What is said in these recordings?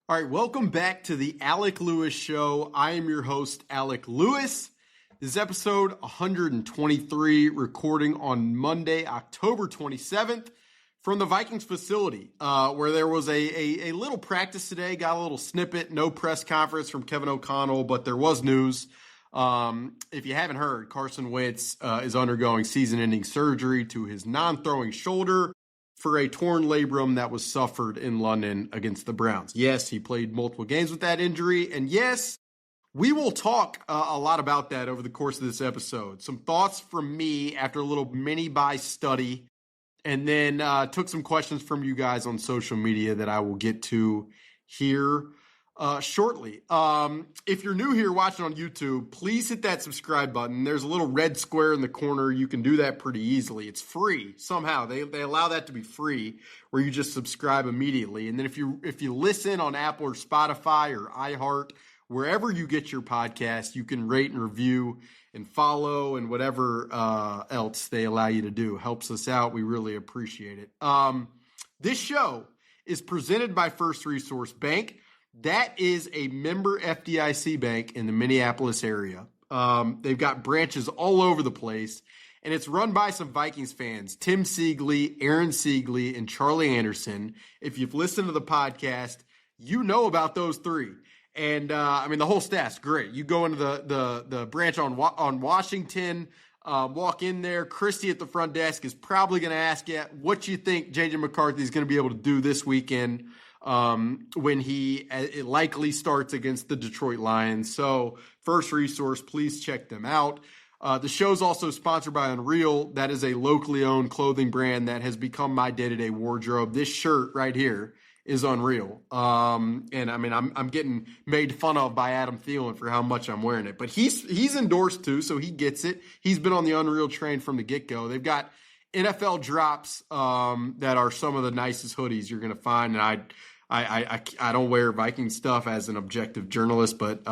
All right, welcome back to the Alec Lewis Show. I am your host, Alec Lewis. This is episode 123, recording on Monday, October 27th from the Vikings facility, where there was a little practice today. Got a little snippet, no press conference from Kevin O'Connell, but there was news. If you haven't heard, Carson Wentz is undergoing season-ending surgery to his non-throwing shoulder for a torn labrum that was suffered in London against the Browns. Yes, he played multiple games with that injury, and yes, we will talk a lot about that over the course of this episode. Some thoughts from me after a little mini-buy study, and then took some questions from you guys on social media that I will get to here shortly. If you're new here watching on YouTube, please hit that subscribe button. There's a little red square in the corner. You can do that pretty easily. It's free somehow. They allow that to be free, where you just subscribe immediately. And then if you listen on Apple or Spotify or iHeart, wherever you get your podcast, you can rate and review and follow and whatever else they allow you to do. Helps us out. We really appreciate it. This show is presented by First Resource Bank. That is a member FDIC bank in the Minneapolis area. They've got branches all over the place, and it's run by some Vikings fans, Tim Siegley, Aaron Siegley, and Charlie Anderson. If you've listened to the podcast, you know about those three. And, the whole staff's great. You go into the branch on Washington, walk in there. Christy at the front desk is probably going to ask you what you think J.J. McCarthy is going to be able to do this weekend when it likely starts against the Detroit Lions. So First Resource, please check them out. The show's also sponsored by Unreal. That is a locally owned clothing brand that has become my day-to-day wardrobe. This shirt right here is Unreal. I'm getting made fun of by Adam Thielen for how much I'm wearing it, but he's endorsed too, so he gets it. He's been on the Unreal train from the get-go. They've got NFL drops that are some of the nicest hoodies you're going to find, and I don't wear Viking stuff as an objective journalist, but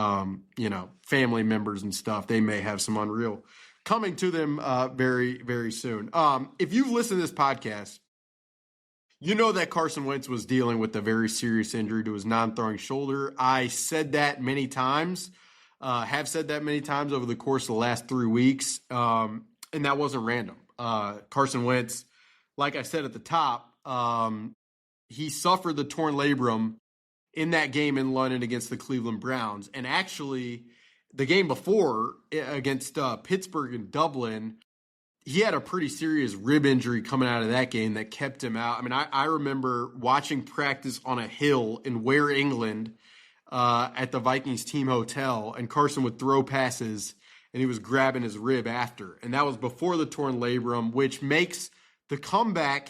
family members and stuff, they may have some Unreal coming to them very, very soon. If you've listened to this podcast, you know that Carson Wentz was dealing with a very serious injury to his non-throwing shoulder. I said that many times, have said that many times over the course of the last 3 weeks, and that wasn't random. Carson Wentz, like I said at the top, he suffered the torn labrum in that game in London against the Cleveland Browns. And actually, the game before against Pittsburgh and Dublin, he had a pretty serious rib injury coming out of that game that kept him out. I remember watching practice on a hill in Ware, England, at the Vikings team hotel, and Carson would throw passes, and he was grabbing his rib after. And that was before the torn labrum, which makes the comeback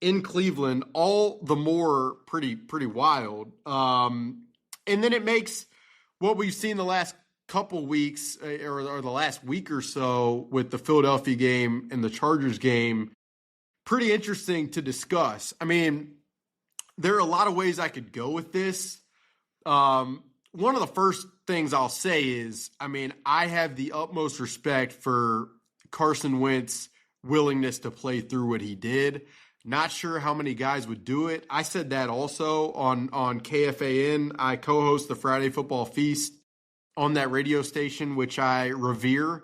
in Cleveland all the more pretty wild. And then it makes what we've seen the last couple weeks or the last week or so with the Philadelphia game and the Chargers game pretty interesting to discuss. There are a lot of ways I could go with this. One of the first things I'll say is, I have the utmost respect for Carson Wentz's willingness to play through what he did. Not sure how many guys would do it. I said that also on KFAN. I co-host the Friday Football Feast on that radio station, which I revere.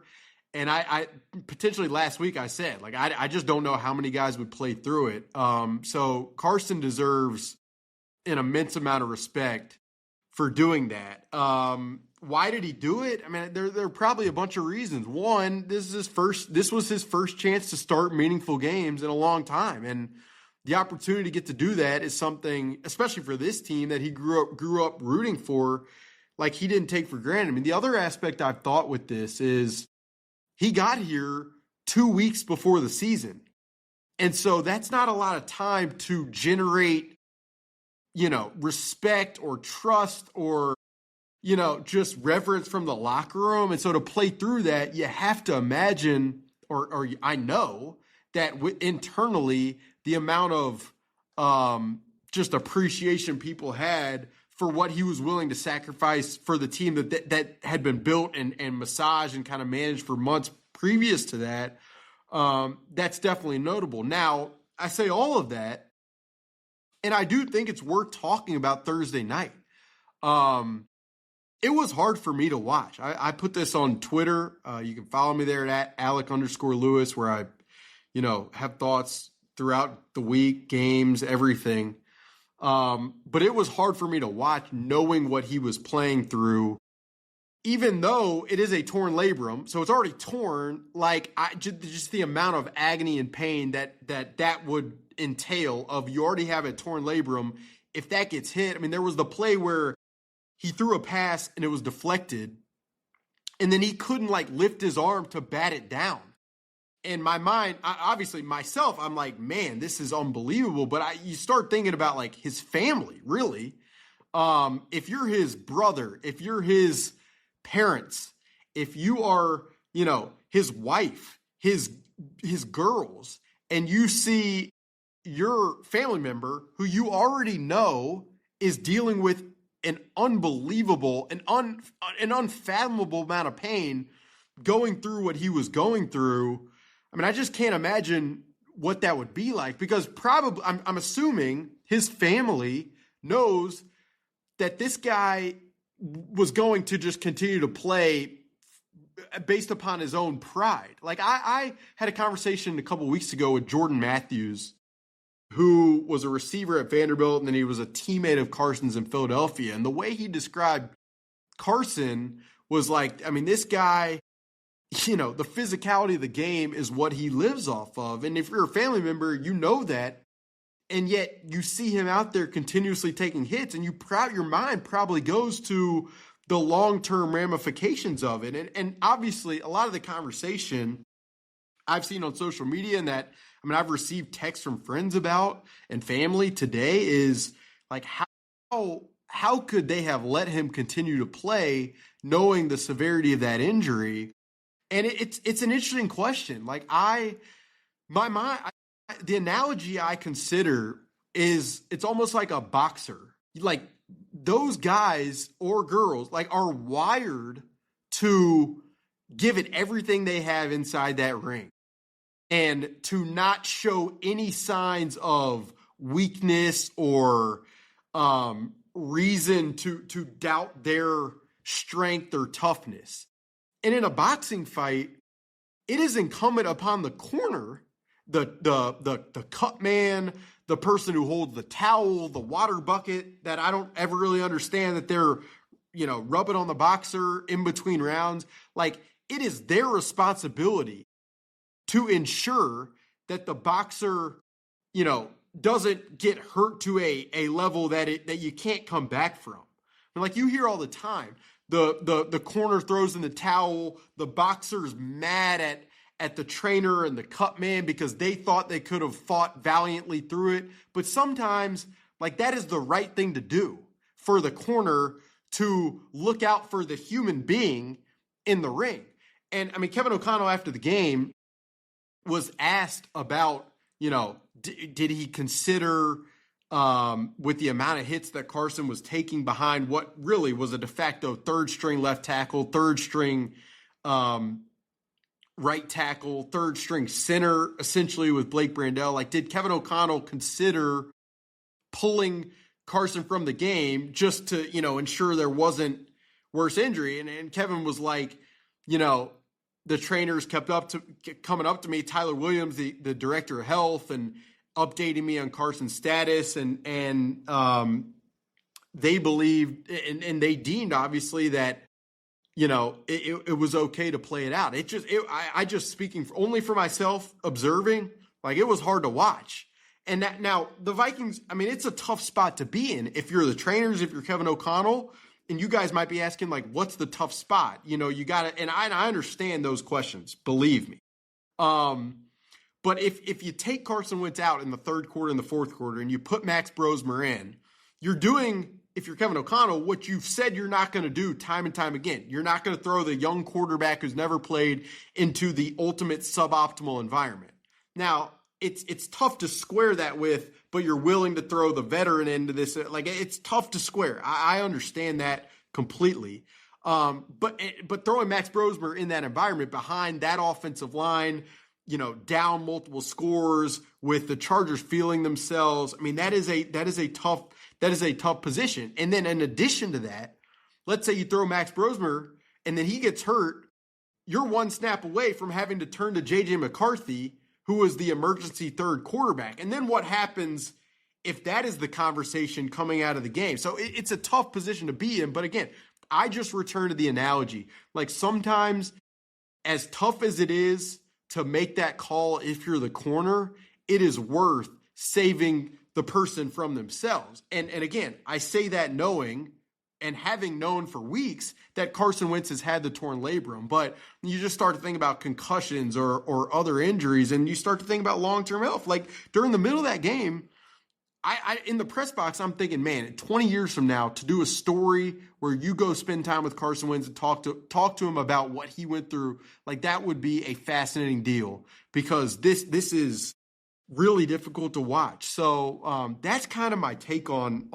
And I potentially last week I said, I just don't know how many guys would play through it. So Carson deserves an immense amount of respect for doing that. Why did he do it? There are probably a bunch of reasons. One, this was his first chance to start meaningful games in a long time. And the opportunity to get to do that is something, especially for this team that he grew up rooting for, he didn't take for granted. The other aspect I've thought with this is he got here 2 weeks before the season. And so that's not a lot of time to generate, respect or trust or, just reverence from the locker room. And so to play through that, you have to imagine, or I know that internally the amount of just appreciation people had for what he was willing to sacrifice for the team that had been built and massaged and kind of managed for months previous to that. That's definitely notable. Now, I say all of that, and I do think it's worth talking about Thursday night. It was hard for me to watch. I put this on Twitter. You can follow me there at Alec_Lewis, where I, have thoughts throughout the week, games, everything. But it was hard for me to watch knowing what he was playing through, even though it is a torn labrum. So it's already torn. Like just the amount of agony and pain that would entail of you already have a torn labrum. If that gets hit, I mean, there was the play where he threw a pass and it was deflected, and then he couldn't lift his arm to bat it down. In my mind, obviously myself, I'm like, man, this is unbelievable. But you start thinking about his family, really. If you're his brother, if you're his parents, if you are, his wife, his girls, and you see your family member who you already know is dealing with an unbelievable, an unfathomable amount of pain going through what he was going through. I mean, I just can't imagine what that would be like, because probably I'm assuming his family knows that this guy was going to just continue to play based upon his own pride. I had a conversation a couple weeks ago with Jordan Matthews, who was a receiver at Vanderbilt, and then he was a teammate of Carson's in Philadelphia. And the way he described Carson was this guy, the physicality of the game is what he lives off of. And if you're a family member, you know that. And yet you see him out there continuously taking hits, and your mind probably goes to the long-term ramifications of it. And obviously a lot of the conversation I've seen on social media, and that, I've received texts from friends about and family today, is how could they have let him continue to play knowing the severity of that injury? And it's an interesting question. The analogy I consider is it's almost like a boxer. Those guys or girls are wired to give it everything they have inside that ring, and to not show any signs of weakness or reason to doubt their strength or toughness. And in a boxing fight, it is incumbent upon the corner, the cut man, the person who holds the towel, the water bucket, that I don't ever really understand that they're, rubbing on the boxer in between rounds. It is their responsibility to ensure that the boxer, doesn't get hurt to a level that you can't come back from. And you hear all the time, the corner throws in the towel, the boxer's mad at the trainer and the cut man because they thought they could have fought valiantly through it. But sometimes, that is the right thing to do for the corner, to look out for the human being in the ring. And Kevin O'Connell, after the game, was asked about, did he consider, with the amount of hits that Carson was taking behind what really was a de facto third string left tackle, third string right tackle, third string center, essentially, with Blake Brandel. Did Kevin O'Connell consider pulling Carson from the game just to, ensure there wasn't worse injury? And Kevin was like, the trainers kept coming up to me, Tyler Williams, the director of health, and updating me on Carson's status, and they believed and they deemed, obviously, that it was okay to play it out. I just speaking only for myself, observing, it was hard to watch. And now the Vikings, it's a tough spot to be in if you're the trainers, if you're Kevin O'Connell. And you guys might be asking, what's the tough spot? You got to, and I understand those questions, believe me. But if you take Carson Wentz out in the third quarter and the fourth quarter, and you put Max Brosmer in, you're doing, if you're Kevin O'Connell, what you've said you're not going to do time and time again. You're not going to throw the young quarterback who's never played into the ultimate suboptimal environment. Now, it's tough to square that with, but you're willing to throw the veteran into this. It's tough to square. I understand that completely. But throwing Max Brosmer in that environment behind that offensive line, down multiple scores with the Chargers feeling themselves. That is a tough that is a tough position. And then in addition to that, let's say you throw Max Brosmer and then he gets hurt, you're one snap away from having to turn to J.J. McCarthy, who was the emergency third quarterback. And then what happens if that is the conversation coming out of the game? So it's a tough position to be in. But again, I just return to the analogy. Like sometimes, as tough as it is to make that call if you're the corner, it is worth saving the person from themselves. And again, I say that knowing and having known for weeks that Carson Wentz has had the torn labrum, but you just start to think about concussions or other injuries, and you start to think about long-term health. Like during the middle of that game, I in the press box, I'm thinking, man, 20 years from now, to do a story where you go spend time with Carson Wentz and talk to him about what he went through, like that would be a fascinating deal, because this is really difficult to watch. So that's kind of my take on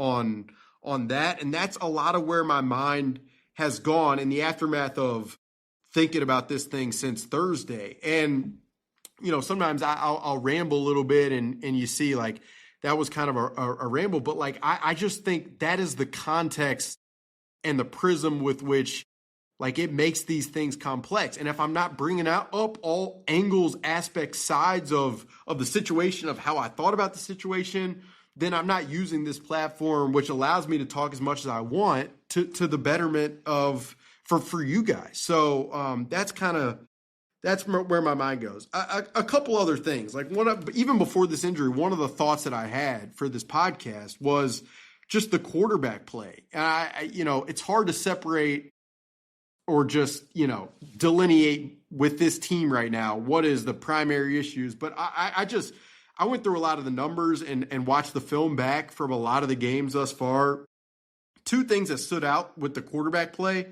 that, and that's a lot of where my mind has gone in the aftermath of thinking about this thing since Thursday. And sometimes I'll ramble a little bit, and you see like that was kind of a ramble, but like I just think that is the context and the prism with which like it makes these things complex. And if I'm not bringing up all angles, aspects, sides of the situation, of how I thought about the situation, then I'm not using this platform, which allows me to talk as much as I want to the betterment for you guys. So that's where my mind goes. A couple other things, like even before this injury, one of the thoughts that I had for this podcast was just the quarterback play. And it's hard to separate or just, delineate with this team right now what is the primary issues. But I went through a lot of the numbers and watched the film back from a lot of the games thus far. Two things that stood out with the quarterback play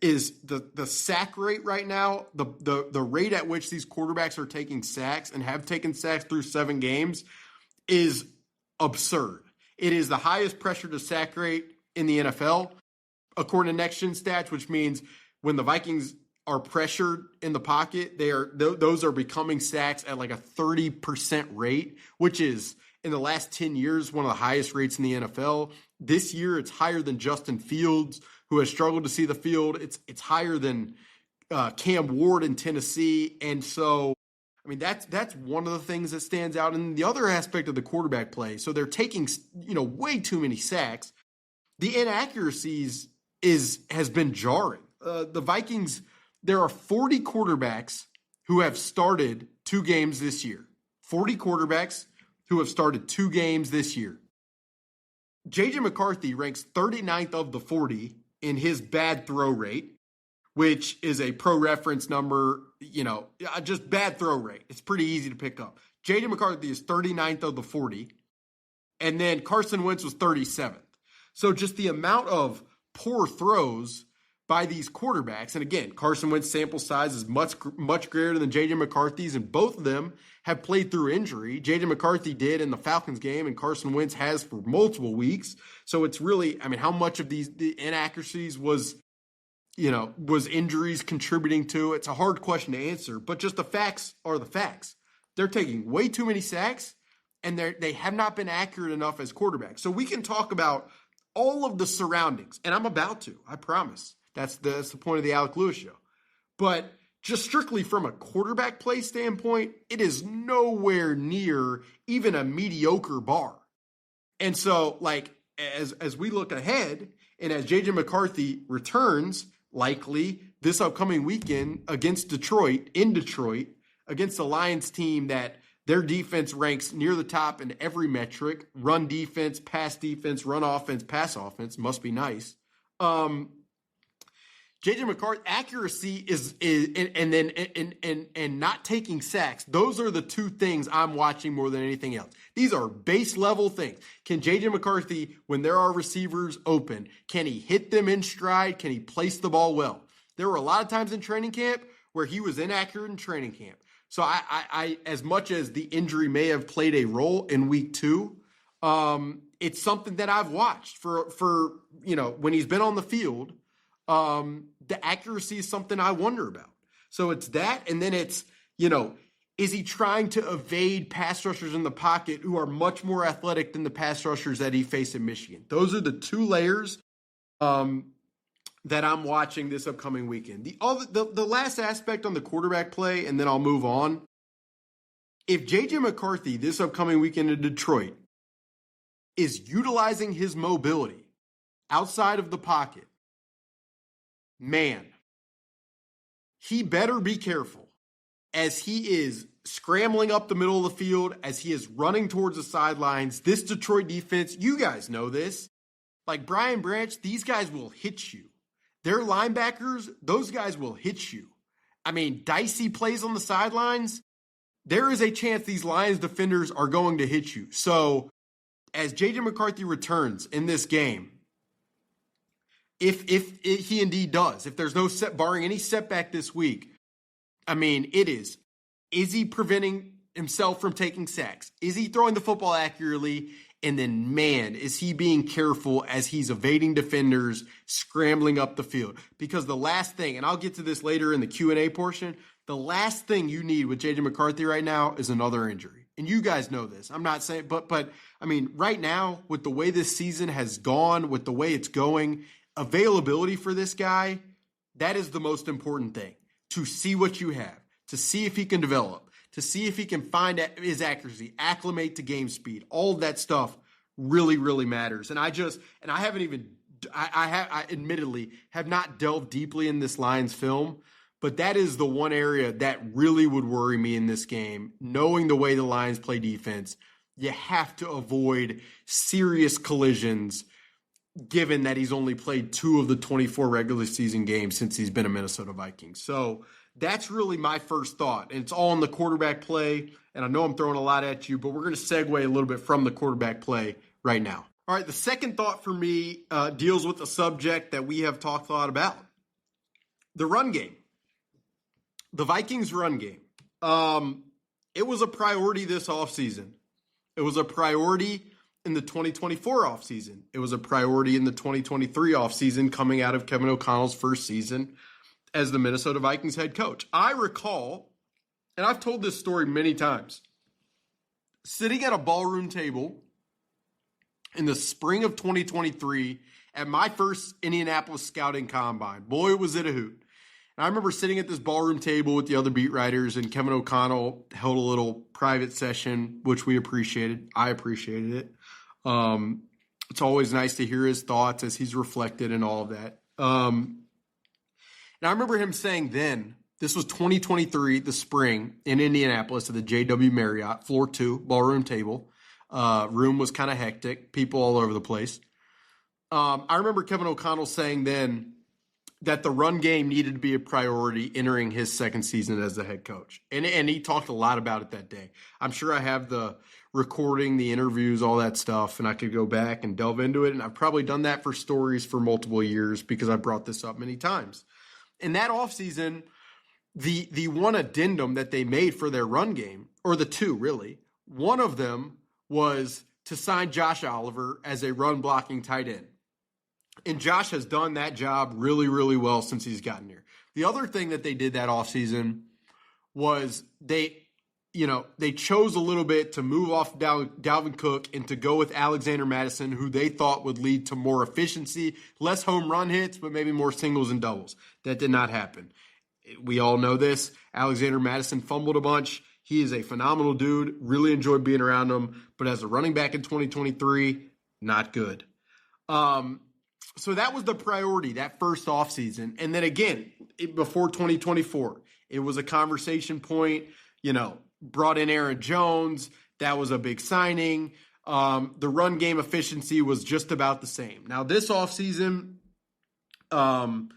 is the sack rate right now, the rate at which these quarterbacks are taking sacks and have taken sacks through 7 games is absurd. It is the highest pressure to sack rate in the NFL, according to Next Gen Stats, which means when the Vikings are pressured in the pocket, those are becoming sacks at like a 30% rate, which is in the last 10 years one of the highest rates in the NFL. This year it's higher than Justin Fields, who has struggled to see the field. It's higher than Cam Ward in Tennessee. And so, I mean, that's one of the things that stands out. And the other aspect of the quarterback play, so they're taking, way too many sacks. The inaccuracies has been jarring. The Vikings, there are 40 quarterbacks who have started 2 games this year. 40 quarterbacks who have started 2 games this year. J.J. McCarthy ranks 39th of the 40 in his bad throw rate, which is a pro reference number, just bad throw rate. It's pretty easy to pick up. J.J. McCarthy is 39th of the 40, and then Carson Wentz was 37th. So just the amount of poor throws by these quarterbacks, and again, Carson Wentz's sample size is much greater than J.J. McCarthy's, and both of them have played through injury. J.J. McCarthy did in the Falcons game, and Carson Wentz has for multiple weeks. So it's really, how much of the inaccuracies was injuries contributing to? It's a hard question to answer, but just the facts are the facts. They're taking way too many sacks, and they have not been accurate enough as quarterbacks. So we can talk about all of the surroundings, and I'm about to, I promise. That's the point of the Alec Lewis show. But just strictly from a quarterback play standpoint, it is nowhere near even a mediocre bar. And so, as we look ahead, and as J.J. McCarthy returns, likely this upcoming weekend against Detroit, against the Lions team that their defense ranks near the top in every metric: run defense, pass defense, run offense, pass offense. Must be nice. J.J. McCarthy accuracy is not taking sacks. Those are the two things I'm watching more than anything else. These are base level things. Can J.J. McCarthy, when there are receivers open, can he hit them in stride? Can he place the ball well? There were a lot of times in training camp where he was inaccurate in training camp. So I as much as the injury may have played a role in week 2, it's something that I've watched for when he's been on the field. The accuracy is something I wonder about. So it's that, and then it's, Is he trying to evade pass rushers in the pocket who are much more athletic than the pass rushers that he faced in Michigan? Those are the two layers that I'm watching this upcoming weekend. The last aspect on the quarterback play, and then I'll move on. If J.J. McCarthy this upcoming weekend in Detroit is utilizing his mobility outside of the pocket, man, he better be careful as he is scrambling up the middle of the field, as he is running towards the sidelines. This Detroit defense, you guys know this. Like Brian Branch, these guys will hit you. Their linebackers, those guys will hit you. I mean, dicey plays on the sidelines. There is a chance these Lions defenders are going to hit you. So, as J.J. McCarthy returns in this game, if he indeed does, if there's no barring any setback this week, I mean, is he preventing himself from taking sacks? Is he throwing the football accurately? And then, man, is he being careful as he's evading defenders, scrambling up the field? Because the last thing, and I'll get to this later in the Q&A portion, the last thing you need with J.J. McCarthy right now is another injury. And you guys know this. I'm not saying, but I mean, right now, with the way this season has gone, with the way it's going, availability for this guy, that is the most important thing. To see what you have, to see if he can develop, to see if he can find his accuracy, acclimate to game speed. All of that stuff really, really matters. And I admittedly have not delved deeply in this Lions film, but that is the one area that really would worry me in this game. Knowing the way the Lions play defense, you have to avoid serious collisions given that he's only played 2 of the 24 regular season games since he's been a Minnesota Viking. So that's really my first thought. And it's all in the quarterback play. And I know I'm throwing a lot at you, but we're going to segue a little bit from the quarterback play right now. All right, the second thought for me deals with a subject that we have talked a lot about. The run game. The Vikings run game. It was a priority this offseason. It was a priority in the 2024 offseason. It was a priority in the 2023 offseason coming out of Kevin O'Connell's first season as the Minnesota Vikings head coach. I recall, and I've told this story many times, sitting at a ballroom table in the spring of 2023 at my first Indianapolis scouting combine. Boy, was it a hoot. And I remember sitting at this ballroom table with the other beat writers, and Kevin O'Connell held a little private session, which we appreciated. I appreciated it. It's always nice to hear his thoughts as he's reflected and all of that. And I remember him saying then, this was 2023, the spring, in Indianapolis at the JW Marriott, floor 2, ballroom table. Room was kind of hectic, people all over the place. I remember Kevin O'Connell saying then that the run game needed to be a priority entering his second season as the head coach. And he talked a lot about it that day. I'm sure I have the recording, the interviews, all that stuff, and I could go back and delve into it. And I've probably done that for stories for multiple years because I brought this up many times. In that offseason, the one addendum that they made for their run game, or the two really, one of them was to sign Josh Oliver as a run blocking tight end. And Josh has done that job really, really well since he's gotten here. The other thing that they did that offseason was they chose a little bit to move off Dalvin Cook and to go with Alexander Mattison, who they thought would lead to more efficiency, less home run hits, but maybe more singles and doubles. That did not happen. We all know this. Alexander Mattison fumbled a bunch. He is a phenomenal dude. Really enjoyed being around him. But as a running back in 2023, not good. So that was the priority, that first offseason. And then again, before 2024, it was a conversation point, brought in Aaron Jones. That was a big signing. The run game efficiency was just about the same. Now this offseason, there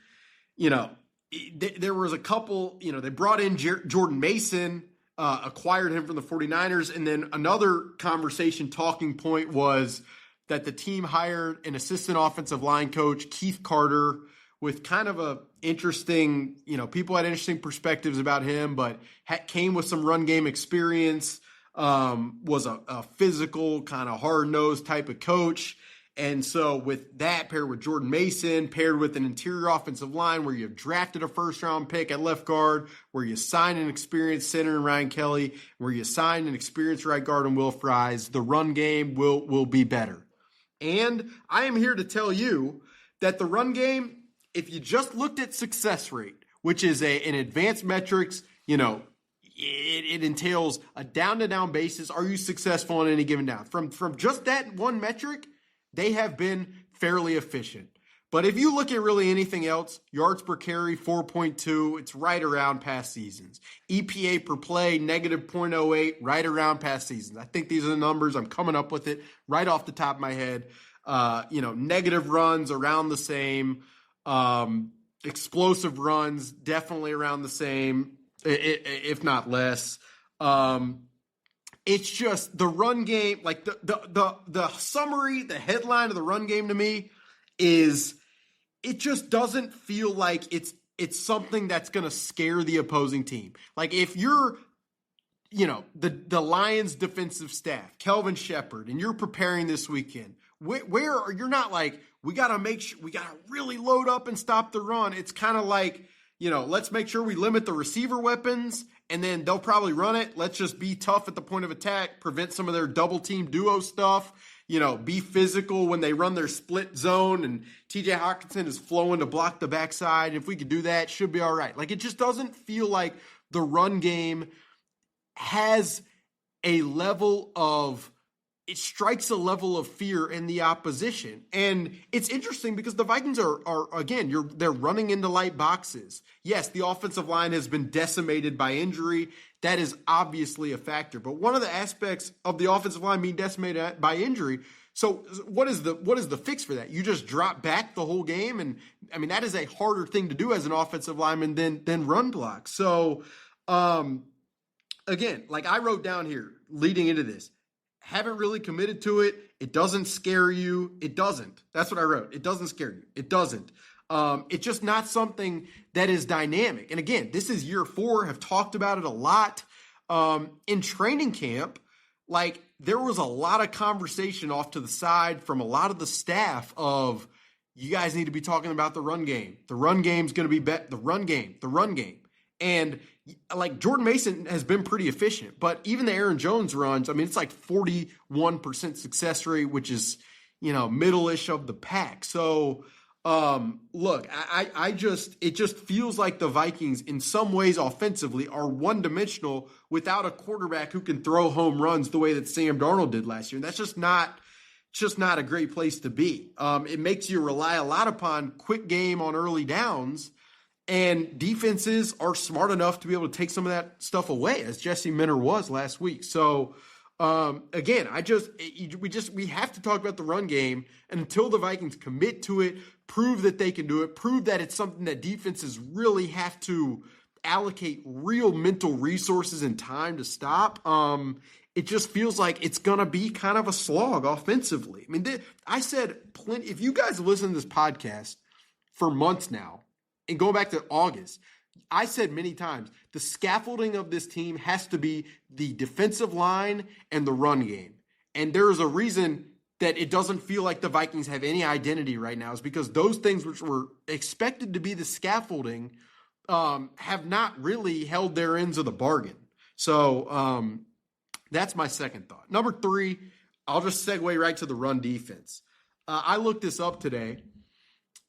was a couple, they brought in Jordan Mason, acquired him from the 49ers. And then another conversation talking point was that the team hired an assistant offensive line coach, Keith Carter, with kind of a interesting, people had interesting perspectives about him, but came with some run game experience, was a physical, kind of hard-nosed type of coach. And so with that, paired with Jordan Mason, paired with an interior offensive line where you've drafted a first-round pick at left guard, where you sign an experienced center in Ryan Kelly, where you sign an experienced right guard in Will Fries, the run game will be better. And I am here to tell you that the run game, if you just looked at success rate, which is an advanced metrics, it entails a down-to-down basis. Are you successful on any given down? From just that one metric, they have been fairly efficient. But if you look at really anything else, yards per carry, 4.2, it's right around past seasons. EPA per play, negative 0.08, right around past seasons. I think these are the numbers. I'm coming up with it right off the top of my head. Negative runs around the same. Explosive runs, definitely around the same, if not less. It's just the run game, like the summary, the headline of the run game to me is it just doesn't feel like it's something that's going to scare the opposing team. Like if you're, the Lions defensive staff, Kelvin Shepard, and you're preparing this weekend, where you're not like, we got to make sure, we got to really load up and stop the run. It's kind of like, let's make sure we limit the receiver weapons, and then they'll probably run it. Let's just be tough at the point of attack, prevent some of their double team duo stuff, be physical when they run their split zone, and TJ Hawkinson is flowing to block the backside. If we could do that, it should be all right. Like, it just doesn't feel like the run game has a level of, it strikes a level of fear in the opposition. And it's interesting because the Vikings are again, they're running into light boxes. Yes, the offensive line has been decimated by injury. That is obviously a factor. But one of the aspects of the offensive line being decimated by injury, so what is the fix for that? You just drop back the whole game? And I mean, that is a harder thing to do as an offensive lineman than run block. So again, like I wrote down here leading into this, haven't really committed to it. It doesn't scare you. It doesn't. That's what I wrote. It doesn't scare you. It doesn't. It's just not something that is dynamic. And again, this is year 4. Have talked about it a lot. In training camp, like there was a lot of conversation off to the side from a lot of the staff of, you guys need to be talking about the run game. The run game's going to be the run game. And like Jordan Mason has been pretty efficient, but even the Aaron Jones runs, I mean, it's like 41% success rate, which is, middle-ish of the pack. So, look, it just feels like the Vikings in some ways offensively are one-dimensional without a quarterback who can throw home runs the way that Sam Darnold did last year. And that's just not a great place to be. It makes you rely a lot upon quick game on early downs. And defenses are smart enough to be able to take some of that stuff away, as Jesse Minter was last week. So, again, we have to talk about the run game. And until the Vikings commit to it, prove that they can do it, prove that it's something that defenses really have to allocate real mental resources and time to stop, it just feels like it's going to be kind of a slog offensively. I mean, I said plenty. If you guys listen to this podcast for months now, and going back to August, I said many times, the scaffolding of this team has to be the defensive line and the run game. And there is a reason that it doesn't feel like the Vikings have any identity right now, is because those things which were expected to be the scaffolding have not really held their ends of the bargain. So that's my second thought. Number 3, I'll just segue right to the run defense. I looked this up today.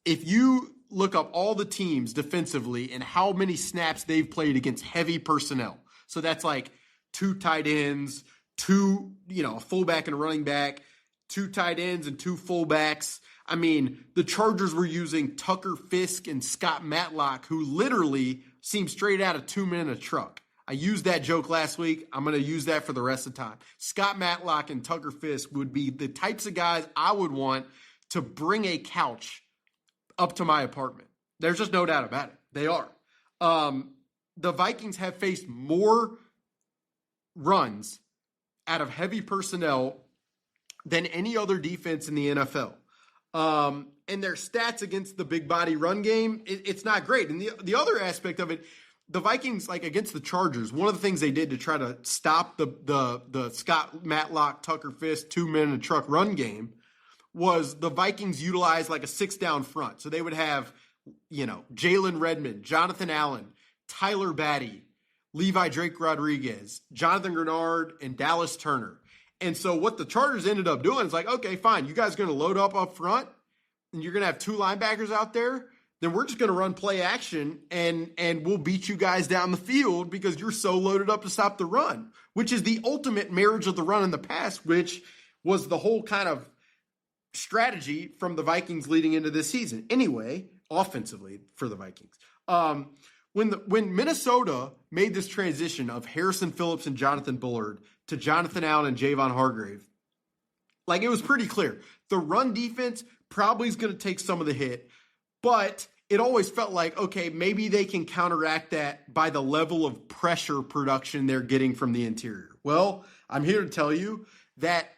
If you look up all the teams defensively and how many snaps they've played against heavy personnel. So that's like 2 tight ends, 2, a fullback and a running back, 2 tight ends and 2 fullbacks. I mean, the Chargers were using Tucker Fisk and Scott Matlock, who literally seem straight out of 2 Men in a Truck. I used that joke last week. I'm going to use that for the rest of the time. Scott Matlock and Tucker Fisk would be the types of guys I would want to bring a couch up to my apartment. There's just no doubt about it. They are. The Vikings have faced more runs out of heavy personnel than any other defense in the NFL. And their stats against the big body run game, it's not great. And the other aspect of it, the Vikings, like against the Chargers, one of the things they did to try to stop the Scott Matlock, Tucker Fisk, 2 Men in a Truck run game was the Vikings utilized like a 6-down front. So they would have, Jalen Redmond, Jonathan Allen, Tyler Batty, Levi Drake Rodriguez, Jonathan Grenard, and Dallas Turner. And so what the Chargers ended up doing is like, okay, fine, you guys are going to load up front, and you're going to have 2 linebackers out there. Then we're just going to run play action, and we'll beat you guys down the field because you're so loaded up to stop the run, which is the ultimate marriage of the run in the past, which was the whole kind of strategy from the Vikings leading into this season. Anyway, offensively for the Vikings. When Minnesota made this transition of Harrison Phillips and Jonathan Bullard to Jonathan Allen and Javon Hargrave, like it was pretty clear. The run defense probably is going to take some of the hit, but it always felt like, okay, maybe they can counteract that by the level of pressure production they're getting from the interior. Well, I'm here to tell you that,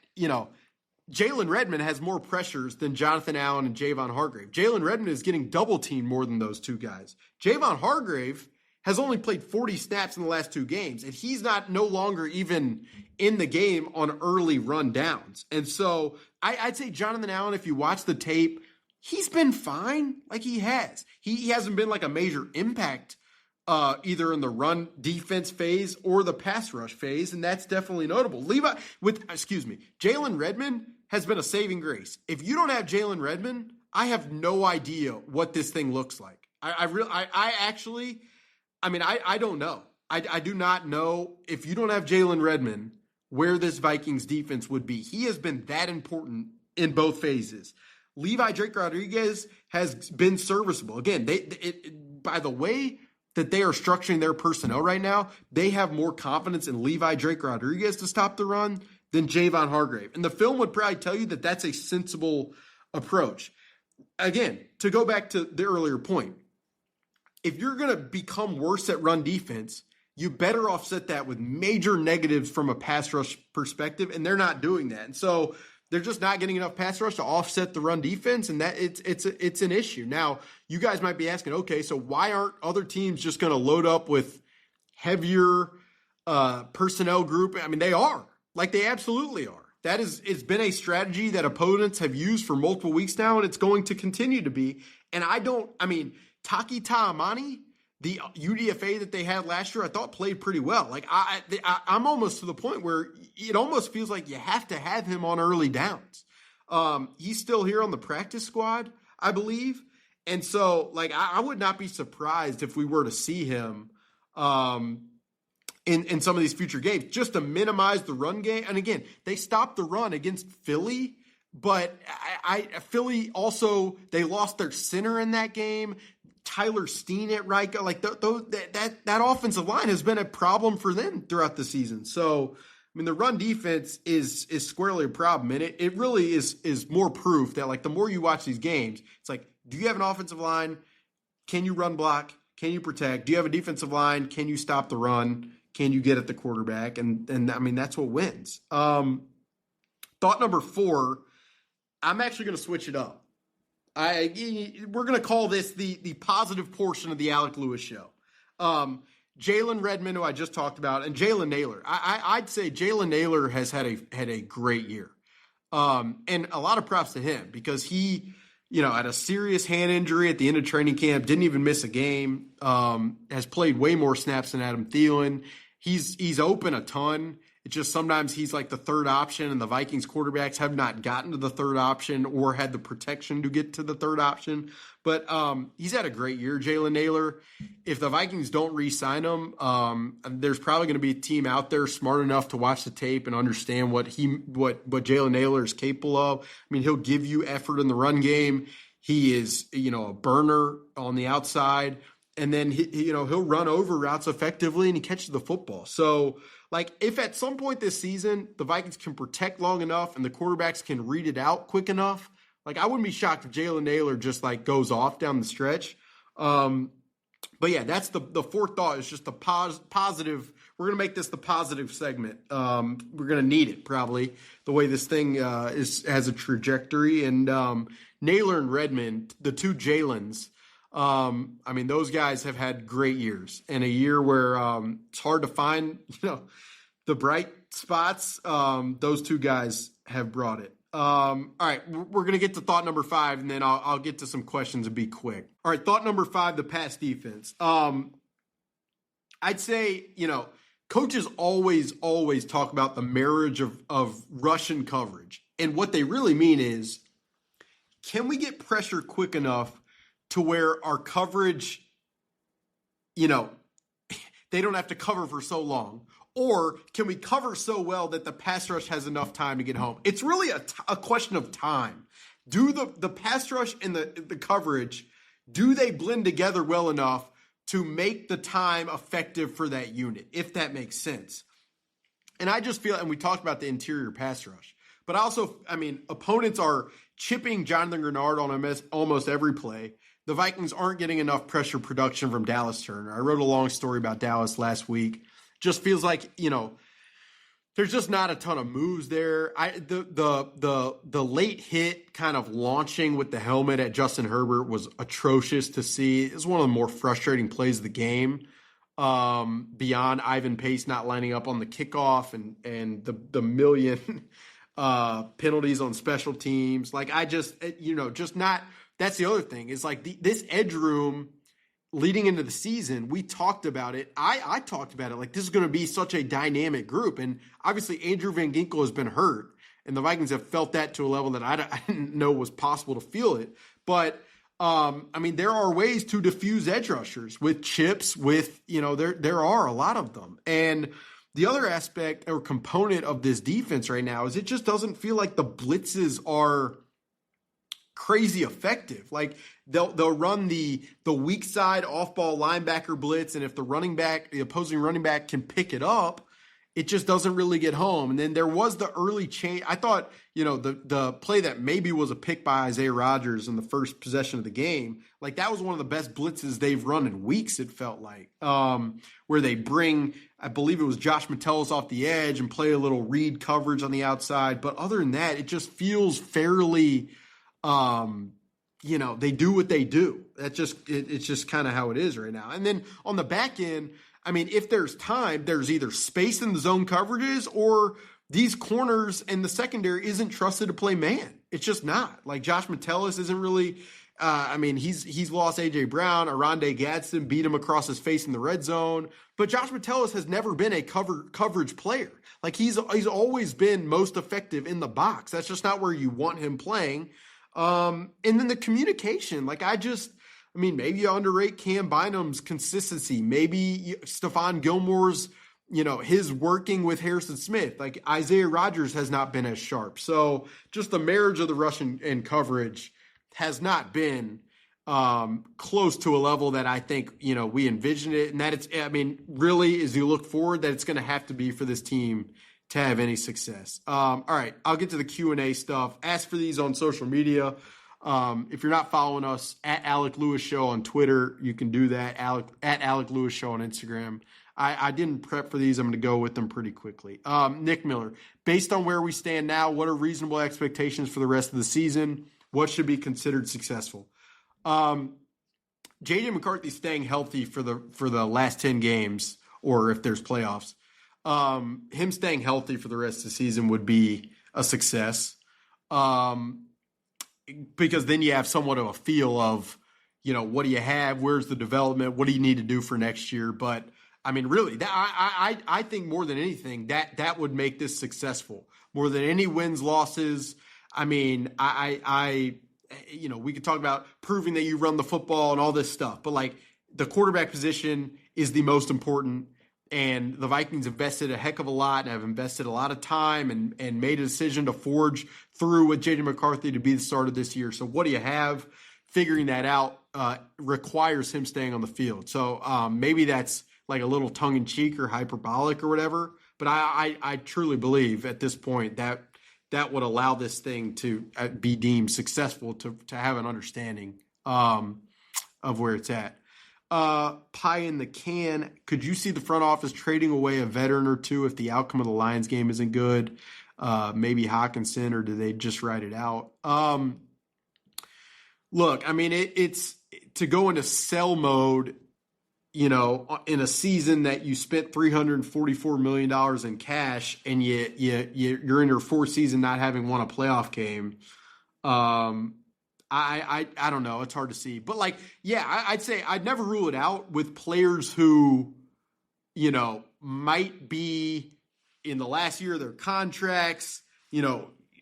Jalen Redmond has more pressures than Jonathan Allen and Javon Hargrave. Jalen Redmond is getting double teamed more than those 2 guys. Javon Hargrave has only played 40 snaps in the last 2 games, and he's no longer even in the game on early run downs. And so I'd say Jonathan Allen, if you watch the tape, he's been fine. Like he has. He hasn't been like a major impact either in the run defense phase or the pass rush phase, and that's definitely notable. Jalen Redmond has been a saving grace. If you don't have Jalen Redmond, I have no idea what this thing looks like. I don't know. I do not know, if you don't have Jalen Redmond, where this Vikings defense would be. He has been that important in both phases. Levi Drake Rodriguez has been serviceable. Again, by the way that they are structuring their personnel right now, they have more confidence in Levi Drake Rodriguez to stop the run than Javon Hargrave. And the film would probably tell you that that's a sensible approach. Again, to go back to the earlier point, if you're going to become worse at run defense, you better offset that with major negatives from a pass rush perspective, and they're not doing that. And so they're just not getting enough pass rush to offset the run defense, and that it's an issue. Now, you guys might be asking, okay, so why aren't other teams just going to load up with heavier personnel group? I mean, they are. Like, they absolutely are. It's been a strategy that opponents have used for multiple weeks now, and it's going to continue to be. And Taki Taimani, the UDFA that they had last year, I thought played pretty well. Like, I'm almost to the point where it almost feels like you have to have him on early downs. He's still here on the practice squad, I believe. And so, like, I would not be surprised if we were to see him in some of these future games, just to minimize the run game. And again, they stopped the run against Philly, but Philly also, they lost their center in that game. Tyler Steen at right guard, like that offensive line has been a problem for them throughout the season. So, the run defense is squarely a problem, and it really is more proof that, like, the more you watch these games, it's like, do you have an offensive line? Can you run block? Can you protect? Do you have a defensive line? Can you stop the run? Can you get at the quarterback? And that's what wins. Thought number 4, I'm actually going to switch it up. We're going to call this the positive portion of the Alec Lewis show. Jalen Redmond, who I just talked about, and Jalen Naylor. I'd say Jalen Naylor has had a great year. And a lot of props to him because he, had a serious hand injury at the end of training camp, didn't even miss a game, has played way more snaps than Adam Thielen. He's open a ton. It's just sometimes he's like the third option, and the Vikings quarterbacks have not gotten to the third option or had the protection to get to the third option. But he's had a great year, Jalen Naylor. If the Vikings don't re-sign him, there's probably going to be a team out there smart enough to watch the tape and understand what Jalen Naylor is capable of. He'll give you effort in the run game. He is, a burner on the outside, and then he'll run over routes effectively and he catches the football. So, like, if at some point this season the Vikings can protect long enough and the quarterbacks can read it out quick enough, like, I wouldn't be shocked if Jalen Naylor just, like, goes off down the stretch. But yeah, that's the fourth thought is just the positive. We're going to make this the positive segment. We're going to need it probably the way this thing has a trajectory. And Naylor and Redmond, the two Jalens, those guys have had great years, and a year where it's hard to find, the bright spots. Those two guys have brought it. All right, we're going to get to thought number 5, and then I'll get to some questions and be quick. All right, thought number 5, the pass defense. I'd say, coaches always talk about the marriage of Russian coverage. And what they really mean is, can we get pressure quick enough to where our coverage, they don't have to cover for so long? Or can we cover so well that the pass rush has enough time to get home? It's really a question of time. Do the pass rush and the coverage, do they blend together well enough to make the time effective for that unit, if that makes sense? And I just feel, and we talked about the interior pass rush, but also, opponents are chipping Jonathan Grenard on almost every play. The Vikings aren't getting enough pressure production from Dallas Turner. I wrote a long story about Dallas last week. Just feels like, there's just not a ton of moves there. The late hit kind of launching with the helmet at Justin Herbert was atrocious to see. It's one of the more frustrating plays of the game, beyond Ivan Pace not lining up on the kickoff and the million penalties on special teams. Like, just not. That's the other thing. Is like this edge room. Leading into the season, we talked about it. I talked about it like this is going to be such a dynamic group. And obviously Andrew Van Ginkel has been hurt, and the Vikings have felt that to a level that I didn't know was possible to feel it. But, there are ways to diffuse edge rushers with chips, with, there are a lot of them. And the other aspect or component of this defense right now is it just doesn't feel like the blitzes are crazy effective. Like they'll run the weak side off ball linebacker blitz, and if the opposing running back can pick it up, it just doesn't really get home. And then there was the early change. I thought, the play that maybe was a pick by Isaiah Rodgers in the first possession of the game, like that was one of the best blitzes they've run in weeks, it felt like, where they bring, I believe it was Josh Metellus off the edge and play a little read coverage on the outside. But other than that, it just feels fairly, they do what they do. It's just kind of how it is right now. And then on the back end, if there's time, there's either space in the zone coverages or these corners and the secondary isn't trusted to play man. It's just not. Like Josh Metellus isn't really, he's lost A.J. Brown. Aronde Gadsden beat him across his face in the red zone. But Josh Metellus has never been a coverage player. Like he's always been most effective in the box. That's just not where you want him playing. And then the communication, maybe you underrate Cam Bynum's consistency. Maybe Stephon Gilmore's, his working with Harrison Smith. Like Isaiah Rodgers has not been as sharp. So just the marriage of the rush and coverage has not been close to a level that I think, we envisioned it. And that it's, really, as you look forward, that it's going to have to be for this team to have any success. All right, I'll get to the Q&A stuff. Ask for these on social media. If you're not following us at Alec Lewis Show on Twitter, you can do that. At Alec Lewis Show on Instagram. I didn't prep for these. I'm going to go with them pretty quickly. Nick Miller, based on where we stand now, what are reasonable expectations for the rest of the season? What should be considered successful? J.J. McCarthy staying healthy for the last 10 games, or if there's playoffs. Him staying healthy for the rest of the season would be a success. Because then you have somewhat of a feel of, what do you have? Where's the development? What do you need to do for next year? But really, I think more than anything that would make this successful more than any wins, losses. We could talk about proving that you run the football and all this stuff, but like the quarterback position is the most important. And the Vikings invested a heck of a lot and have invested a lot of time and made a decision to forge through with J.J. McCarthy to be the starter this year. So what do you have? Figuring that out requires him staying on the field. So maybe that's like a little tongue-in-cheek or hyperbolic or whatever. But I truly believe at this point that would allow this thing to be deemed successful, to have an understanding of where it's at. Pie in the can. Could you see the front office trading away a veteran or two if the outcome of the Lions game isn't good? Maybe Hawkinson, or do they just write it out? Look, it's to go into sell mode in a season that you spent $344 million in cash and you're in your fourth season not having won a playoff game. I don't know. It's hard to see. But I'd say I'd never rule it out with players who, might be in the last year of their contracts,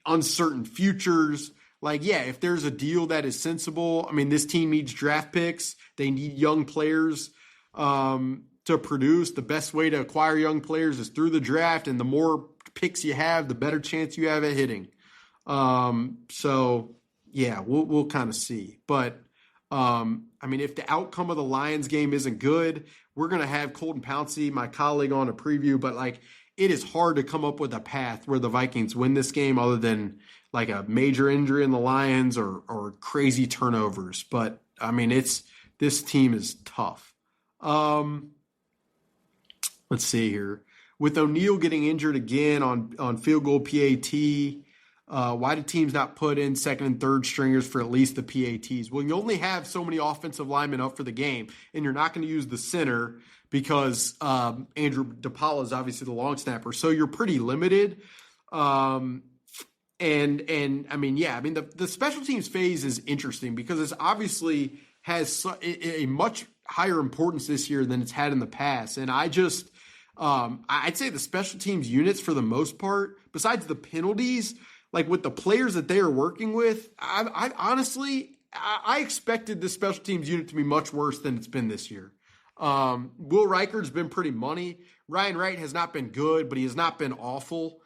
uncertain futures. If there's a deal that is sensible, I mean, this team needs draft picks. They need young players to produce. The best way to acquire young players is through the draft, and the more picks you have, the better chance you have at hitting. We'll kind of see. But if the outcome of the Lions game isn't good, we're going to have Colton Pouncey, my colleague, on a preview. But it is hard to come up with a path where the Vikings win this game other than a major injury in the Lions or crazy turnovers. But this team is tough. Let's see here. With O'Neal getting injured again on field goal PAT, why do teams not put in second and third stringers for at least the PATs? Well, you only have so many offensive linemen up for the game, and you're not going to use the center because Andrew DePaula is obviously the long snapper. So you're pretty limited. The special teams phase is interesting because it's obviously has a much higher importance this year than it's had in the past. And I'd say the special teams units for the most part, besides the penalties, with the players that they are working with, I honestly expected the special teams unit to be much worse than it's been this year. Will Reichard's been pretty money. Ryan Wright has not been good, but he has not been awful.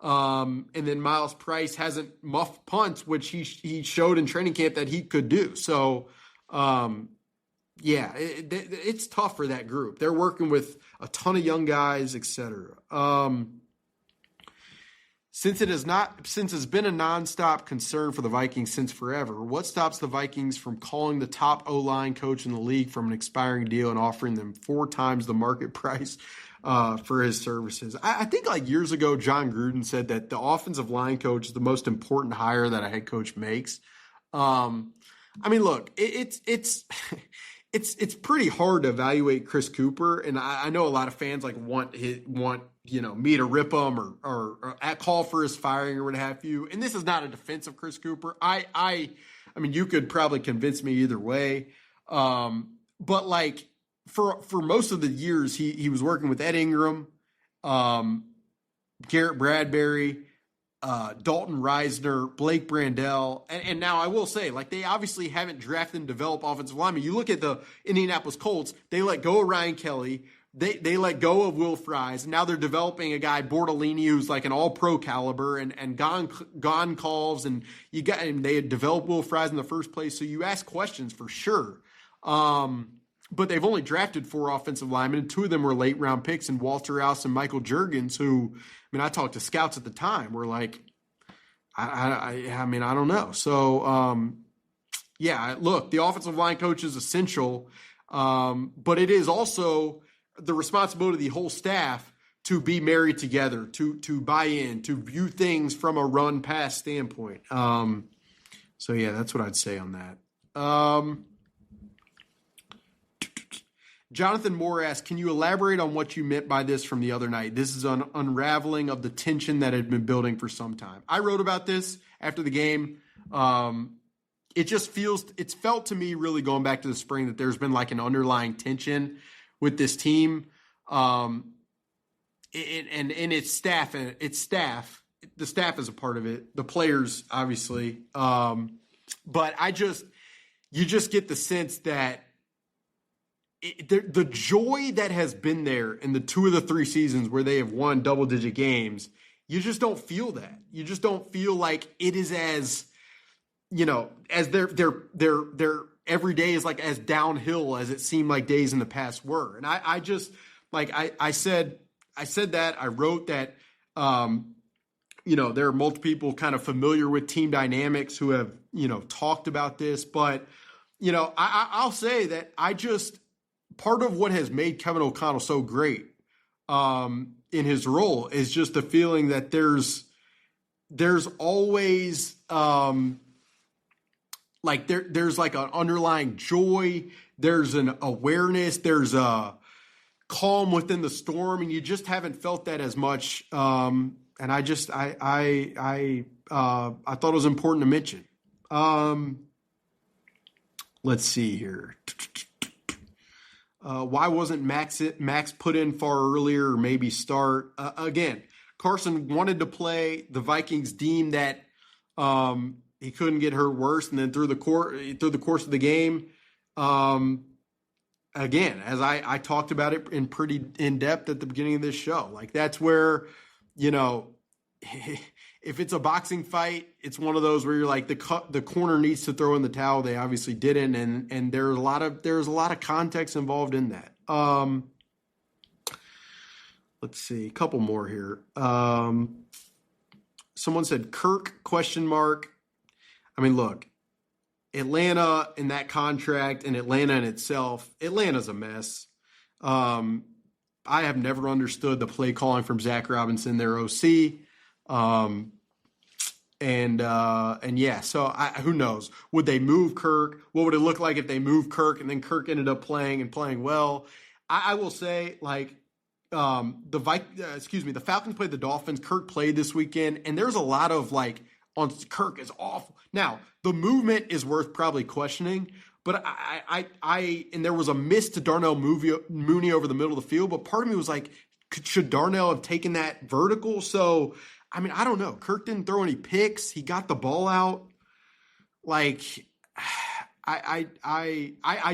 And then Miles Price hasn't muffed punts, which he showed in training camp that he could do. So, it's tough for that group. They're working with a ton of young guys, etc. Since it's been a nonstop concern for the Vikings since forever, what stops the Vikings from calling the top O-line coach in the league from an expiring deal and offering them 4 times the market price for his services? I think years ago, John Gruden said that the offensive line coach is the most important hire that a head coach makes. Look, it's pretty hard to evaluate Chris Cooper, and I know a lot of fans want me to rip him or call for his firing or what have you. And this is not a defense of Chris Cooper. You could probably convince me either way. But for most of the years, he was working with Ed Ingram, Garrett Bradbury, Dalton Reisner, Blake Brandel, and now I will say, they obviously haven't drafted and developed offensive linemen. You look at the Indianapolis Colts; they let go of Ryan Kelly, they let go of Will Fries, and now they're developing a guy Bortolini who's an All-Pro caliber, and gone calls, and they had developed Will Fries in the first place. So you ask questions for sure, but they've only drafted 4 offensive linemen, and 2 of them were late round picks, and Walter Rouse and Michael Juergens, who. I talked to scouts at the time. We're I don't know. So, look, the offensive line coach is essential, but it is also the responsibility of the whole staff to be married together, to buy in, to view things from a run-pass standpoint. That's what I'd say on that. Jonathan Moore asks, can you elaborate on what you meant by this from the other night? This is an unraveling of the tension that had been building for some time. I wrote about this after the game. It's felt to me really going back to the spring that there's been an underlying tension with this team. And its staff, the staff is a part of it, the players, obviously. But you just get the sense that the joy that has been there in the 2 of the 3 seasons where they have won double-digit games, you just don't feel that. You just don't feel like it is as their every day is as downhill as it seemed like days in the past were. And I said that, I wrote that, there are multiple people kind of familiar with team dynamics who have, talked about this, but, I'll say that part of what has made Kevin O'Connell so great in his role is just the feeling that there's always like there's like an underlying joy, there's an awareness, there's a calm within the storm, and you just haven't felt that as much. And I thought it was important to mention. Let's see here. Why wasn't Max put in far earlier, or maybe start? Again, Carson wanted to play. The Vikings deemed that he couldn't get hurt worse, and then through the course of the game, again, as I talked about it in pretty in depth at the beginning of this show, like that's where, if it's a boxing fight, it's one of those where you're like the corner needs to throw in the towel. They obviously didn't, and there's a lot of context involved in that. Let's see, a couple more here. Someone said Kirk ? I mean, look, Atlanta in that contract and Atlanta in itself, Atlanta's a mess. I have never understood the play calling from Zach Robinson, their OC. And yeah, so who knows? Would they move Kirk? What would it look like if they moved Kirk and then Kirk ended up playing well? I will say, like, the Falcons played the Dolphins. Kirk played this weekend, and there's a lot of like on Kirk is awful. Now, the movement is worth probably questioning, but and there was a miss to Darnell Mooney over the middle of the field, but part of me was like, should Darnell have taken that vertical? So, I mean, I don't know. Kirk didn't throw any picks. He got the ball out. Like, I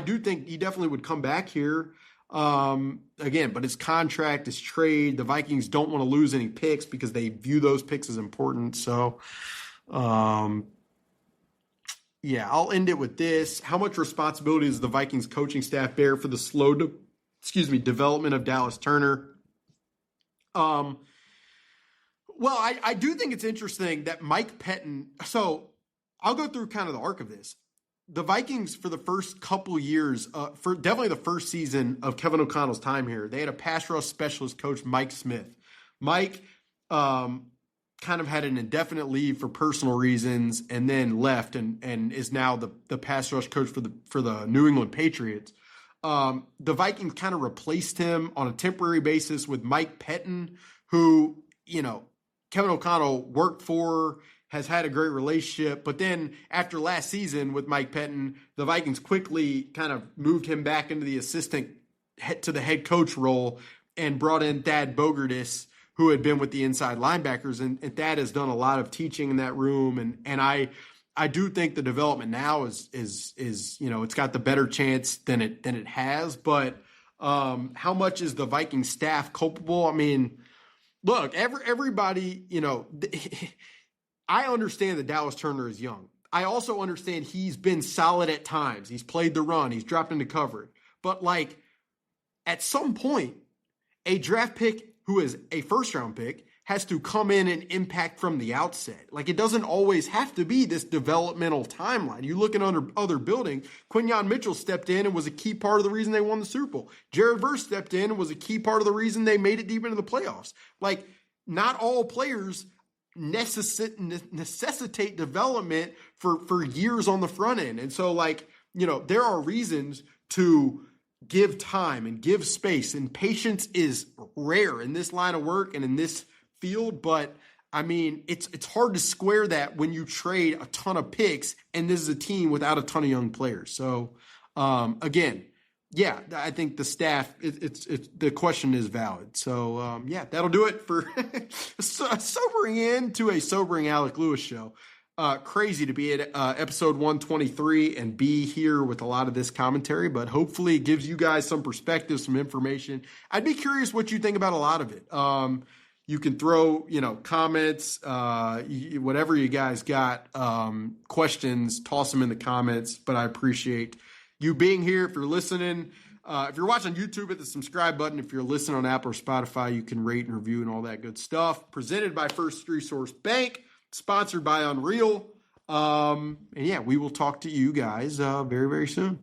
do think he definitely would come back here. Again, but his contract, his trade, the Vikings don't want to lose any picks because they view those picks as important. So, yeah, I'll end it with this. How much responsibility does the Vikings coaching staff bear for the slow, development of Dallas Turner? Well, I do think it's interesting that Mike Pettin. So I'll go through kind of the arc of this. The Vikings, for the first couple years, for definitely the first season of Kevin O'Connell's time here, they had a pass rush specialist coach, Mike Smith. Mike kind of had an indefinite leave for personal reasons and then left and is now the pass rush coach for the New England Patriots. The Vikings kind of replaced him on a temporary basis with Mike Pettin, who, Kevin O'Connell worked for, has had a great relationship. But then after last season with Mike Pettin, the Vikings quickly kind of moved him back into the to the head coach role and brought in Thad Bogertis, who had been with the inside linebackers. And Thad has done a lot of teaching in that room. And I do think the development now is it's got the better chance than it has. But how much is the Viking staff culpable? I mean, look, everybody, I understand that Dallas Turner is young. I also understand he's been solid at times. He's played the run. He's dropped into coverage. But, like, at some point, a draft pick who is a first-round pick has to come in and impact from the outset. Like, it doesn't always have to be this developmental timeline. You look at other buildings, Quinyon Mitchell stepped in and was a key part of the reason they won the Super Bowl. Jared Verse stepped in and was a key part of the reason they made it deep into the playoffs. Like, not all players necessitate development for years on the front end. And so, like, there are reasons to give time and give space, and patience is rare in this line of work and in this field. But I mean, it's hard to square that when you trade a ton of picks and this is a team without a ton of young players. So again, yeah, I think the staff, the question is valid. So yeah, that'll do it for a sobering Alec Lewis show. Crazy to be at episode 123 and be here with a lot of this commentary, but hopefully it gives you guys some perspective, some information. I'd be curious what you think about a lot of it. You can throw, comments, whatever you guys got, questions, toss them in the comments, but I appreciate you being here. If you're listening, if you're watching YouTube, hit the subscribe button. If you're listening on Apple or Spotify, you can rate and review and all that good stuff. Presented by First Resource Bank. Sponsored by Unreal. And yeah, we will talk to you guys very, very soon.